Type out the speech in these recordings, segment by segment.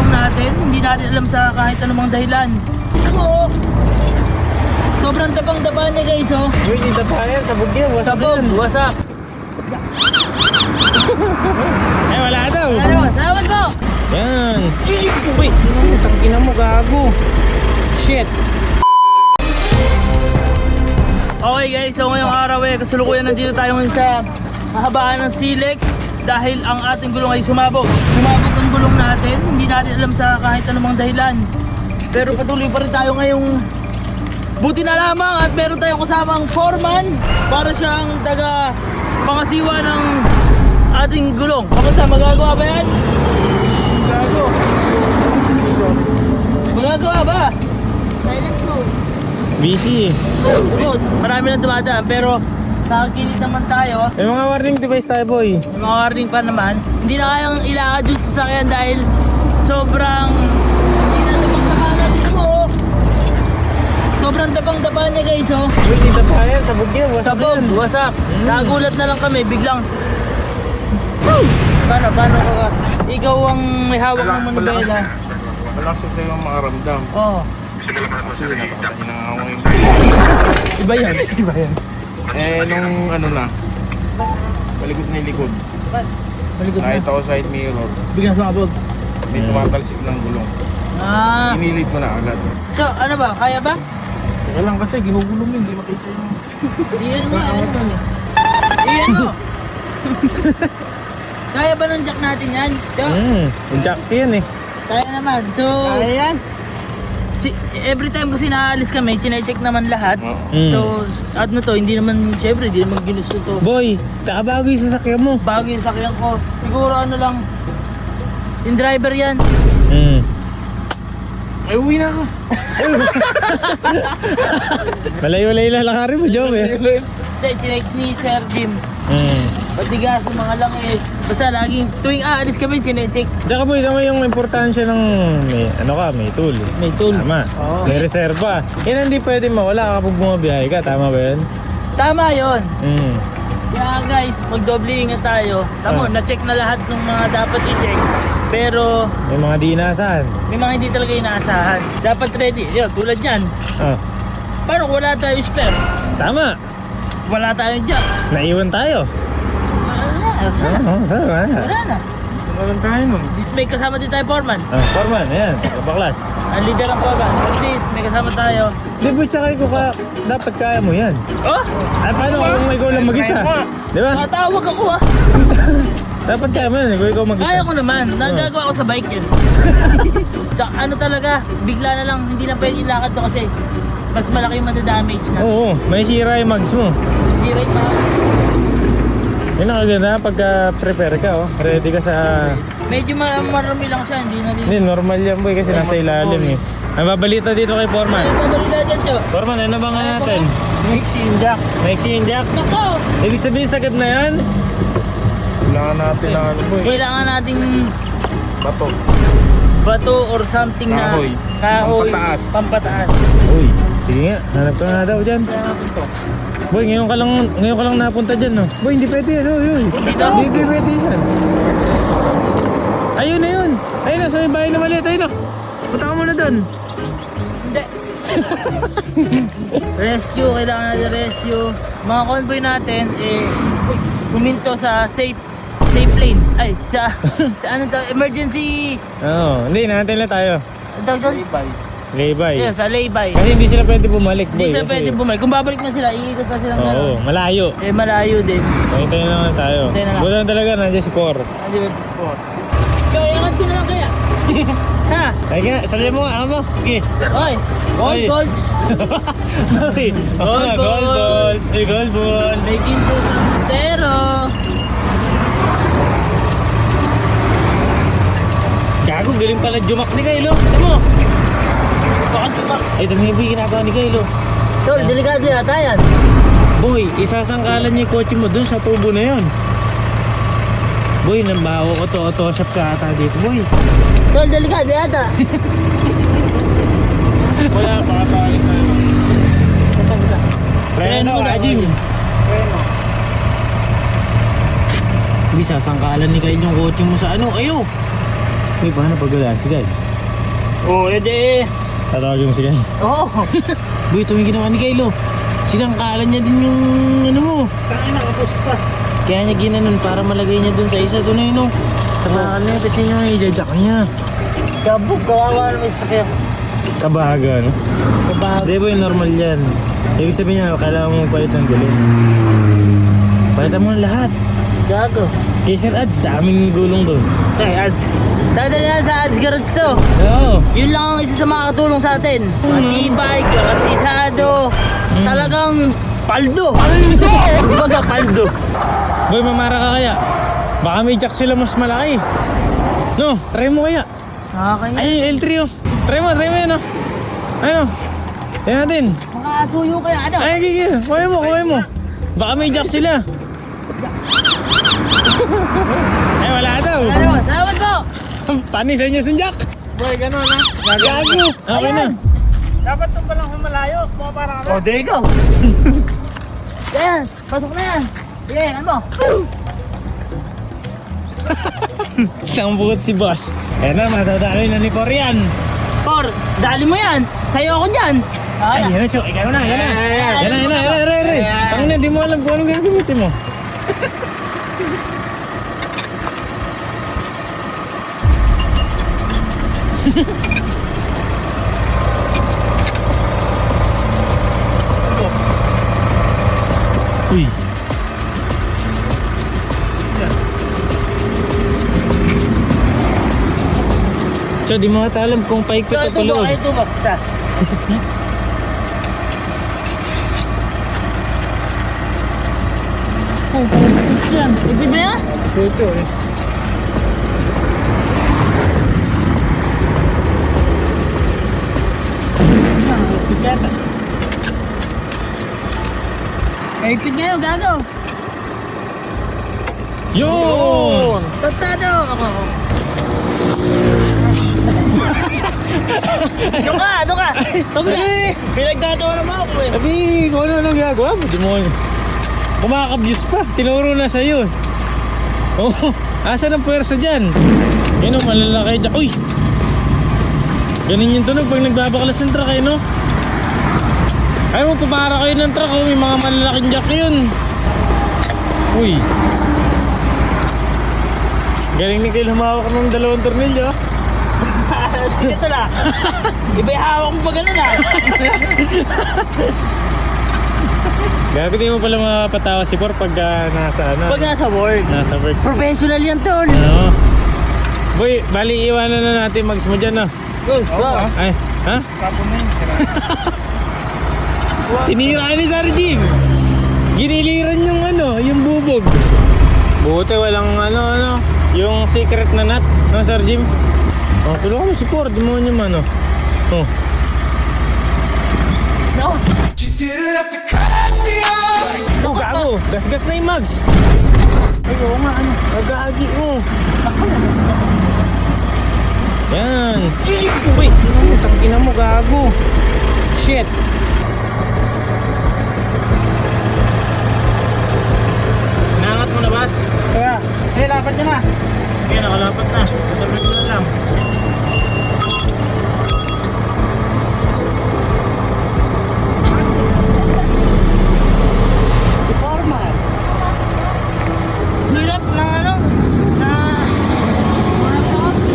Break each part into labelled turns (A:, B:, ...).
A: gulong natin. Hindi natin alam sa kahit anumang dahilan. Oo. Sobrang tapang-tapa niya guys, oh.
B: Uy, hindi tapa yan. Sabog yan.
A: Sabog, wasak.
B: Eh, wala daw.
A: Ano, salamat po.
B: Yan. Uy, tangina mo, gago. Shit.
A: Okay guys, so ngayong araw kasulukuyan nandito tayo ngayon sa mahabaan ng Silex dahil ang ating gulong ay sumabog. Sumabog ang gulong natin, hindi natin alam sa kahit anumang dahilan. Pero patuloy pa rin tayo ngayong buti na lamang at meron tayong kasamang foreman para siyang taga pangasiwa ng ating gulong. Kamusta, magagawa ba yan?
B: Gago.
A: Magagawa ba?
B: Busy.
A: Good. Marami na dumadaan pero nakakilid naman tayo.
B: May mga warning device tayo, boy.
A: May mga warning pa naman. Hindi na kayang ilakad yung sasakyan dahil sobrang hindi na tapang-tapanan mo. Sobrang tapang-tapa niya guys, oh.
B: Uy, hindi tapa yan. Sabog yan.
A: Sabog, wasak. Nagulat na lang kami, biglang Paano ka? Ikaw ang may hawak ng manubela.
C: Malakas sa'yo ang makaramdam.
A: Oo.
C: Kasi napakatahin ng amoy.
A: Iba yan.
B: Iba yan.
C: Nung ano na, palikod na yung likod.
A: Malikot
C: Kahit
A: na.
C: ako side mirror,
A: Biglang sumabog.
C: may tumatalsik ng gulong. Inilid ko na agad.
A: So, ano ba? Kaya ba?
C: Teka lang kasi, ginugulong yun, hindi makita yung...
A: Iyan mo. Iyan mo. Kaya ba ng jack natin yan? Yo.
B: Yung jack yan eh.
A: Kaya naman. So,
B: yan?
A: Every time kasi naalis kami, chinecheck naman lahat.
B: Mm.
A: So, ano to, hindi naman, syempre, hindi naman ginusto to.
B: Boy, bago yung sasakyan mo.
A: Bago yung sakyan ko. Siguro ano lang, yung driver yan.
C: Ay, uwi na ako!
B: Malayo-layo lang lakarin mo, Joe eh.
A: Hindi, chinek ni Sir Jim. Patigas, mga langis. Basta laging, tuwing aalis kami, chinecheck.
B: Tsaka boy, tama yung importansya ng may tool.
A: May tool.
B: Tama.
A: Oo.
B: May reserva. Yan hindi pwede mawala kapag bumabiyahe ka. Tama ba yun?
A: Tama yun.
B: Mm.
A: Kaya guys, magdoble ingat tayo. Tamo, na-check na lahat ng mga dapat i-check. Pero,
B: May mga di inaasahan.
A: may mga hindi talaga inaasahan. Dapat ready. Yun, tulad yan.
B: Oh.
A: Paano kung wala tayo spare?
B: Tama.
A: Wala tayong jack.
B: Naiwan tayo.
A: Wala na. Sana.
B: Sana.
A: Wala na.
C: Gusto na lang tayo nun.
A: May kasama din tayo, foreman.
B: Foreman, ayan. Kapaklas.
A: Ang leader ng foreman. At least, may kasama tayo.
B: Di ba tsaka ikaw ka, dapat kaya mo yan.
A: Oh!
B: Ay, paano kung ikaw lang mag-isa? Di ba?
A: Matawag ako ah.
B: Dapat kaya mo yan, ikaw mag-isa.
A: Kaya ko naman. Nagagawa ko sa bike yun. Tsaka ano talaga, bigla na lang, hindi na pwede ilakad to kasi mas malaki yung madadamage na.
B: Oo, may sira yung mags mo.
A: Zero yung mga...
B: Yun ang kaganda pagka prepare ka, oh. Ready ka sa...
A: Medyo marami lang siya, hindi na rin.
B: Hindi, normal yan boy kasi nasa ilalim eh. Ang babalita dito kay Foreman.
A: Ano ba balita dyan, Joe?
B: Foreman, ano ba nga natin?
A: Mixi yung jack.
B: Mixi yung jack.
A: Nako!
B: Ibig sabihin sakit na yan?
C: Kailangan natin ng ano boy.
A: Kailangan nating
C: Bato.
A: bato or something
C: Kahoy.
A: na kahoy.
C: Pampataas.
A: Pampataas.
B: Uy, sige nga, hanap ka nga daw dyan.
A: Kaya natin to.
B: Boy, ngayon ka lang napunta dyan, no? Boy, hindi pwede yan, oh, yun.
A: Dito?
B: Hindi pwede yan. Ayun na yun. Ayun na, sa may bahay na maliit, ayun na. Punta ka muna doon.
A: Hindi. Rescue, kailangan natin rescue. Mga convoy natin, huminto sa safe lane. Ay, sa ano to, emergency.
B: Oo, hindi, natin lang tayo.
A: Tawag doon?
B: Laybay.
A: Yeah, sa laybay.
B: Kasi hindi sila pwede bumalik, boy.
A: Hindi sila
B: kasi-
A: pwede bumalik. Kung babalik man sila, iikot pa silang
B: Oo,
A: gano'n.
B: malayo.
A: Malayo din.
B: Hintayin lang tayo.
A: Hintayin na lang.
B: Buti lang talaga, nandiyan si Cor.
A: Hindi ba sport? Kaya iangat ko na lang kaya. Ha?
B: Ay nga, sabi mo, mo. Okay.
A: Oy! Gold
B: Oy.
A: balls!
B: Okay. Oo nga,
A: Gold
B: gold
A: ball.
B: balls. Ay, gold ball.
A: Making to pero
B: Gago, galing pala jumak ni Kyle, oh. Ano mo?
A: bakit ba?
B: Ay, dami yung ginagawa ni Kyle, oh.
A: Tol, delikado yata yan.
B: Boy, isasangkalan niya yung kotse mo dun sa tubo na yun. Boy, nambaho ko to, auto-shop ka ata dito, boy.
A: Tol, delikado yata.
C: Wala, pakatalik na yun.
B: Preno, Ajim. Hindi, sasangkalan ni Kyle yung kotse mo sa ano, ayo. Uy, paano pag wala si Guy?
A: Oo, edi.
B: Tatawagin mo si Guy.
A: Oo.
B: Boy, ito yung ginawa ni Kylo. Sinangkalan niya din yung ano mo.
A: Kaya nakapos pa.
B: Kaya niya ginanon para malagay niya dun sa isa. Doon na yun o. Sangkal niya kasi niya i-jack niya.
A: Kabog, kawawa naman sa sakya.
B: Kabahaga, no?
A: Kabago.
B: Hindi boy, normal yan. Ibig sabihin niya, kailangan mo palit ng gulong. Palitan mo lahat.
A: Gago.
B: Kay Sir Ads, daming gulong doon.
A: Ay, ads. Dadali na sa ads garage to.
B: Oo.
A: Yun lang ang isa sa makakatulong sa atin. Matibay, garantisado. Talagang paldo. Paldo! Kumbaga, paldo.
B: Boy, mamara ka kaya? Baka may jack sila mas malaki. No, try mo kaya.
A: Okay.
B: Ay, L3 oh. Try mo yun oh. Ayun oh. Yan natin.
A: Makakasuyo kaya ano?
B: Ay, gigi. Kuhay mo. Baka may jack sila. Ay, wala daw.
A: Ano? Salamat po!
B: Panis sa inyo yung jack.
C: Boy, gano'n ha?
B: Gago. Okay na.
A: Dapat ito palang humalayo. Para kami. Oh, there you go. Yan, pasok na yan. Sige, ano mo?
B: Isang bukat si boss. Ayan na, matadali na ni Porian.
A: Por, dali mo yan. Sa'yo ako dyan.
B: Ay, yan na, Chok. Ikaw na, yan na. Yan na. Tangina, di mo alam kung anong gagamitin mo. Uy. Chok, di mo ata alam kung paikot
A: Ito,
B: o paloob.
A: ito ba? Isa. Yan. Ito ba yan?
B: Ito eh.
A: Piketa. Ikot nga yun, gago.
B: Yun!
A: Tantado! Ako. Ano ka? Sabi na. Pinagtatawa naman ako eh.
B: Sabi, kung ano ginagawa mo, demonyo. Kumakabuse pa, tinuro na sa'yo. Oh, asan ang puwersa dyan? Yan o, malalaki dyan. Uy! Ganun yung tunog pag nagbabaklas ng truck eh, no? Ayaw mo, pumara kayo ng truck, oh. May mga malalaking jack yun. Uy! Galing ni kayo humawak ng 2 tornilyo.
A: Ito na. Iba yung hawak mo pa ganun ah.
B: Gago, di mo pala mapatawa si Por pag nasa ano?
A: Pag nasa work.
B: Nasa work.
A: Professional yan, tol.
B: Ano? Boy, bali iwanan na natin mags mo dyan, no?
A: Uy, wow.
B: Ay, ha?
C: Tapon na yun, sira.
B: Sinira ni Sir Jim. Giniliran yung ano, yung bubog. Buti walang ano, yung secret na nut, no, Sir Jim? Oh, tulungan mo si Por, di mo niya man, oh. Oh.
A: No.
B: Oh, gago. Gas-gas na yung mags.
A: Ay, oo nga, ano.
B: Agagi mo. Yan. Uy, tangina mo, gago. Shit. Nangat mo na ba?
A: Kaya, lapat niya na.
B: Okay, nakalapat na. Tabi mo na lang.
A: Hirap na ano, na...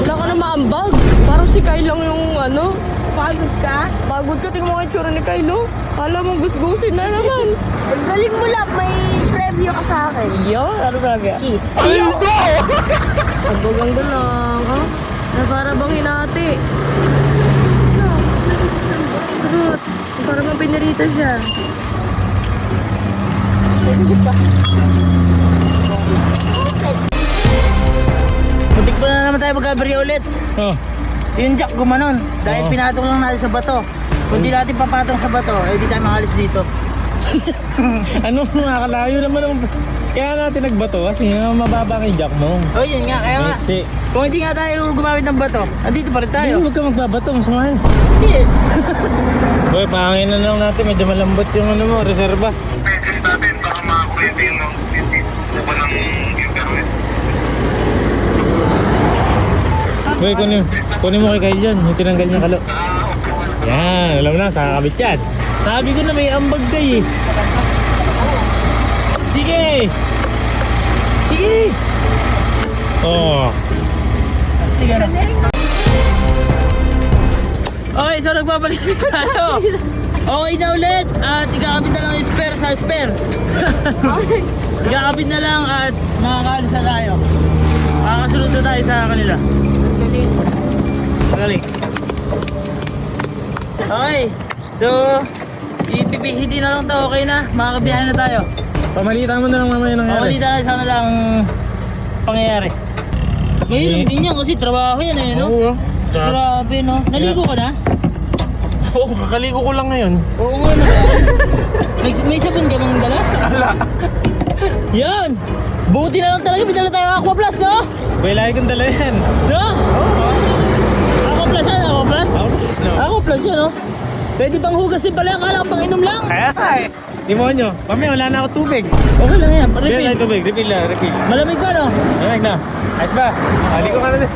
D: Wala ka na maambag. Parang si Kyle lang yung ano. Pagod ka? Pagod ka. Tingnan mo nga yung tsura ni Kyle, no? Kala mo gusgusin na naman.
E: Ang galing mo lang, may preview ka sa akin.
D: Yo, ano ba ga?
E: Kiss.
D: Sabog ang galang, ha? Na para bang hinati. Sarot. Parang ang pinarita siya.
A: Muntik pa na naman tayo magkabiri ulit.
B: Oh.
A: Yung jack gumanon. Dahil
B: Oo.
A: pinatong lang natin sa bato. Kung di natin papatong sa bato, eh di tayo makalis dito.
B: Ano, nakakalayo naman ang... Kaya natin nagbato kasi mababa kay Jack mo.
A: Oh, yun nga. Kaya nga,
B: Kasi,
A: kung hindi nga tayo gumamit ng bato, andito pa rin tayo.
B: huwag ka magbabato, masamahan.
A: Hindi eh.
B: Boy, pahangin na lang natin, medyo malambot yung ano mo, reserva.
C: Pwede natin, baka makakuliti yung upa ng internet.
B: Boy, kunin mo kay Kyle dyan, yung tinanggal niya kalo. Yan, alam mo na, sa kakabit yan. Sabi ko na may ambag day eh. Sige! Sige! Oh.
A: Sige na. Okay, so nagbabalik na tayo. Okay na ulit at ikakabit na lang yung spare sa spare. Ikakabit na lang at makakaalis na tayo. Makakasunod na tayo sa kanila. Galing. Okay, so ipipihiti na lang to, okay na. Makakabiyahe na tayo.
B: Pamalitan mo na lang mamaya nangyari.
A: Pamalita na sana lang pangyayari. Ngayon din yan kasi trabaho yan eh, no?
C: Oo.
A: Grabe, no? Naligo ka na?
C: Oo, kakaligo ko lang ngayon.
A: Oo nga, no? May sabon ka bang dala?
C: Ala.
A: Yan! Buti na lang talaga, may dala tayo Aqua Plus, no?
B: Boy, lagi kong dala yan.
A: No? Aqua Plus yan, Aqua Plus? Aqua Plus yan, no? Pwede pang hugas din pala, akala ko pang inom lang.
B: Kaya ay. Demonyo, mamaya wala na ako tubig.
A: Okay lang yan,
B: Refill
A: refill.
B: lang tubig, refill lang, refill.
A: Malamig ba, no?
B: Malamig na. Ayos ba? Aligo ka na din.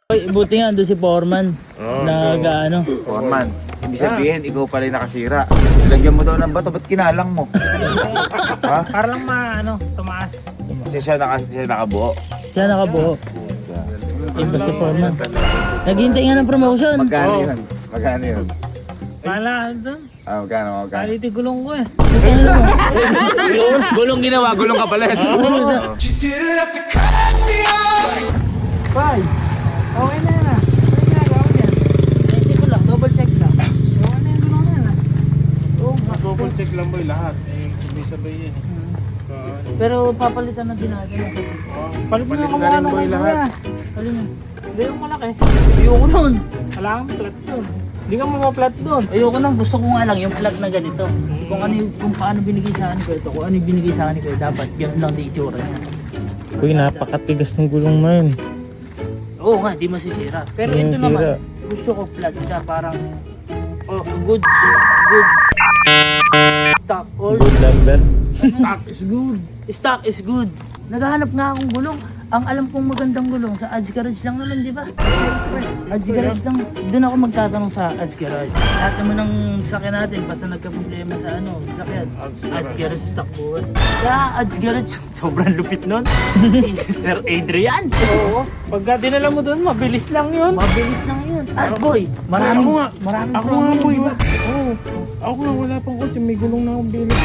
A: Uy, buti nga, doon si Foreman. Nag-ano.
F: Foreman, ibig sabihin, ikaw pala yung nakasira. Lagyan mo daw ng bato, ba't kinalang mo? Ha?
B: Para lang tumaas.
F: Kasi siya nakabuo.
A: Siya nakabuo. Iba si Foreman. Naghihintay nga ng promotion.
F: Magkano yun? Magkano yun?
B: Wala doon.
F: Ah, magkano?
B: Kaliti gulong ko eh.
F: Gulong ginawa, gulong kapalit.
B: Bye. Okay na yan ah. Ano ginagawa mo yan?
A: Hindi ko lang, double check lang.
B: Okay na yung gulong na yan ah.
C: Oo, double check lang boy lahat. Eh, sabay-sabay yan eh.
A: Pero papalitan na din natin.
B: Palit mo
C: Palit
B: yung
C: na rin
B: kumano
C: boy
B: ko
C: lahat.
A: Alin mo?
B: Hindi yung malaki.
A: Ayoko nun.
B: Wala kang plat doon. Hindi ka mapaplat doon.
A: Ayoko nun. Gusto ko nga lang yung plug na ganito. Kung ano kung paano binigay sa akin ko ito. Kung ano yung binigay sa akin ko dapat ganun lang di itsura niya.
B: Uy, napakatigas ng gulong mo yun.
A: Oo nga, di masisira. Pero
B: Di
A: ito
B: masisira.
A: naman, gusto ko plug siya parang good stock. All
B: Good number.
C: Top is good.
A: stock is good. Naghahanap nga akong gulong. Ang alam kong magandang gulong sa Ads Garage lang naman, di ba? Ads Garage lang. Doon ako magtatanong sa Ads Garage. Lahat naman ng sakyan natin, basta nagka-problema sa sakyan. Ads Garage stock buwan. Kaya Ads Garage, sobrang lupit nun. Sir Adrian.
B: Oo. Pagka dinala mo doon, mabilis lang yun.
A: Mabilis lang yun. At boy,
C: Ako
A: maraming
C: nga. Ako
A: promo,
C: nga boy.
A: di ba?
C: Oo. Ako nga wala pang kotse. May gulong na akong bilis.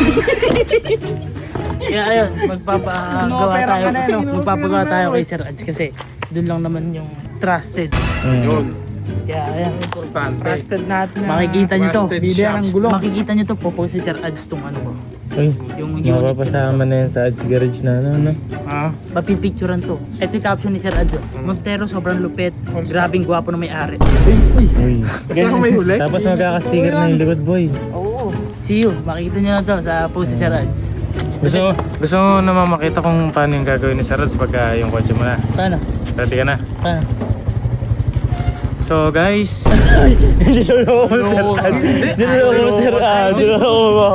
A: Kaya ayun, magpapagawa
B: pera
A: tayo.
B: ka na, no?
A: Magpapagawa tayo kay Sir Ads kasi doon lang naman yung trusted.
C: Yun.
A: Kaya ayan,
C: Importante.
B: Trusted natin na.
A: makikita nyo to.
C: Trusted
B: Bili yan ng
C: shops.
B: gulong.
A: Makikita nyo to, popost si Sir Ads tong ano ko.
B: Uy,
A: Yung unit.
B: mapapasama na yan sa Ads Garage na ano.
C: Ha?
A: Papipicturean to. Ito yung caption ni Sir Ads. Montero, sobrang lupit. Grabing gwapo ng may-ari.
B: Uy.
C: Saan may huli?
B: Tapos magkakasticker na yung likod, boy.
A: Oo. See you. Makikita nyo na to sa post si Sir Ads.
B: Gusto mo naman makita kung paano yung gagawin ni Sir Ads pagka yung kotse mo na.
A: Paano?
B: Ready ka na?
A: Paano?
B: So guys,
A: Niloloko mo Sir Ads. Niloloko mo Sir Ads. Niloloko mo.